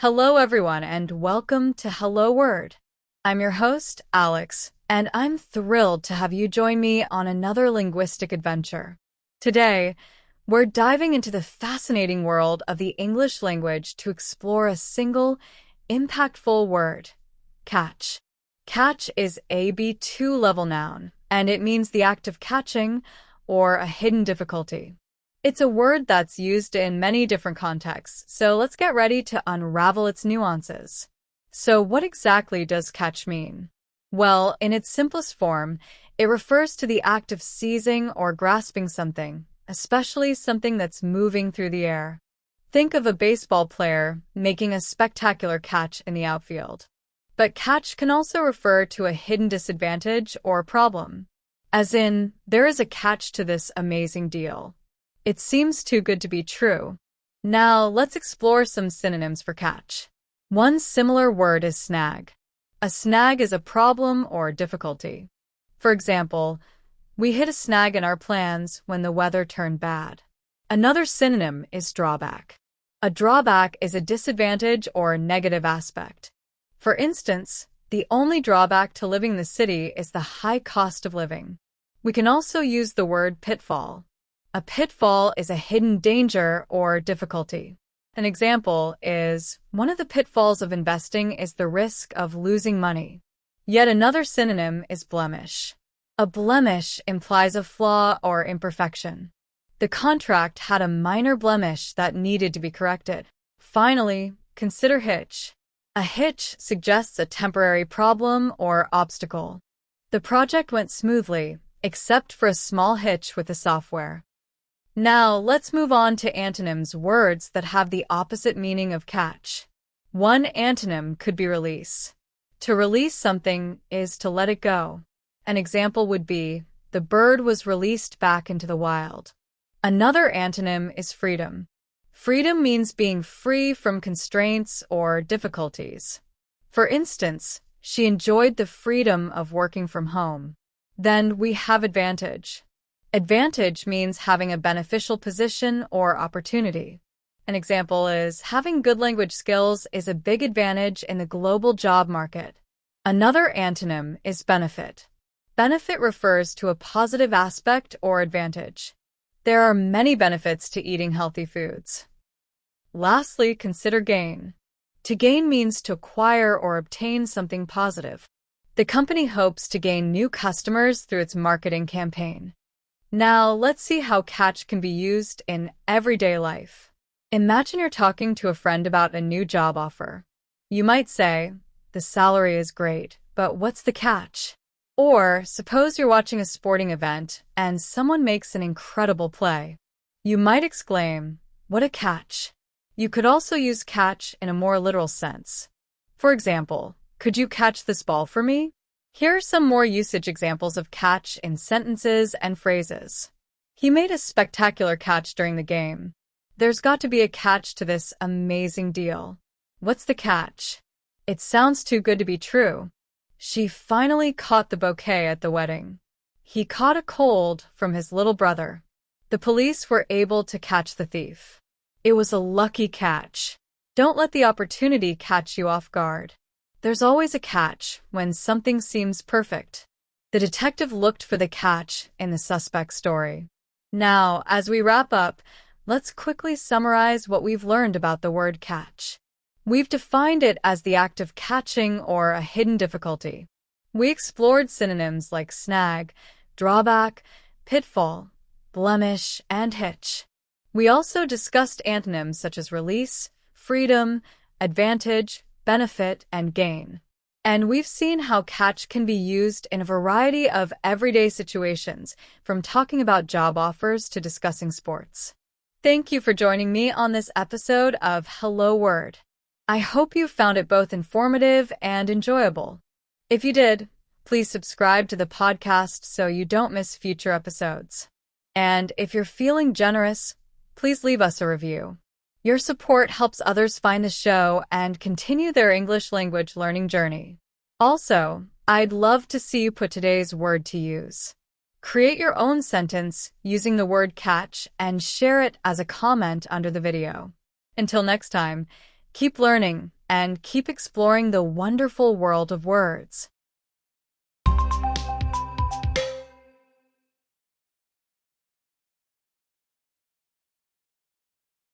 Hello, everyone, and welcome to Hello Word. I'm your host, Alex, and I'm thrilled to have you join me on another linguistic adventure. Today, we're diving into the fascinating world of the English language to explore a single, impactful word: catch. Catch is a B2 level noun, and it means the act of catching or a hidden difficulty. It's a word that's used in many different contexts, so let's get ready to unravel its nuances. So what exactly does catch mean? Well, in its simplest form, it refers to the act of seizing or grasping something, especially something that's moving through the air. Think of a baseball player making a spectacular catch in the outfield. But catch can also refer to a hidden disadvantage or problem, as in, there is a catch to this amazing deal. It seems too good to be true. Now, let's explore some synonyms for catch. One similar word is snag. A snag is a problem or difficulty. For example, we hit a snag in our plans when the weather turned bad. Another synonym is drawback. A drawback is a disadvantage or negative aspect. For instance, the only drawback to living in the city is the high cost of living. We can also use the word pitfall. A pitfall is a hidden danger or difficulty. An example is, one of the pitfalls of investing is the risk of losing money. Yet another synonym is blemish. A blemish implies a flaw or imperfection. The contract had a minor blemish that needed to be corrected. Finally, consider hitch. A hitch suggests a temporary problem or obstacle. The project went smoothly, except for a small hitch with the software. Now, let's move on to antonyms, words that have the opposite meaning of catch. One antonym could be release. To release something is to let it go. An example would be, the bird was released back into the wild. Another antonym is freedom. Freedom means being free from constraints or difficulties. For instance, she enjoyed the freedom of working from home. Then we have advantage. Advantage means having a beneficial position or opportunity. An example is, having good language skills is a big advantage in the global job market. Another antonym is benefit. Benefit refers to a positive aspect or advantage. There are many benefits to eating healthy foods. Lastly, consider gain. To gain means to acquire or obtain something positive. The company hopes to gain new customers through its marketing campaign. Now, let's see how catch can be used in everyday life. Imagine you're talking to a friend about a new job offer. You might say, the salary is great, but what's the catch? Or, suppose you're watching a sporting event and someone makes an incredible play. You might exclaim, what a catch! You could also use catch in a more literal sense. For example, could you catch this ball for me? Here are some more usage examples of catch in sentences and phrases. He made a spectacular catch during the game. There's got to be a catch to this amazing deal. What's the catch? It sounds too good to be true. She finally caught the bouquet at the wedding. He caught a cold from his little brother. The police were able to catch the thief. It was a lucky catch. Don't let the opportunity catch you off guard. There's always a catch when something seems perfect. The detective looked for the catch in the suspect's story. Now, as we wrap up, let's quickly summarize what we've learned about the word catch. We've defined it as the act of catching or a hidden difficulty. We explored synonyms like snag, drawback, pitfall, blemish, and hitch. We also discussed antonyms such as release, freedom, advantage, benefit, and gain. And we've seen how catch can be used in a variety of everyday situations, from talking about job offers to discussing sports. Thank you for joining me on this episode of Hello Word. I hope you found it both informative and enjoyable. If you did, please subscribe to the podcast so you don't miss future episodes. And if you're feeling generous, please leave us a review. Your support helps others find the show and continue their English language learning journey. Also, I'd love to see you put today's word to use. Create your own sentence using the word catch and share it as a comment under the video. Until next time, Keep learning and keep exploring the wonderful world of words.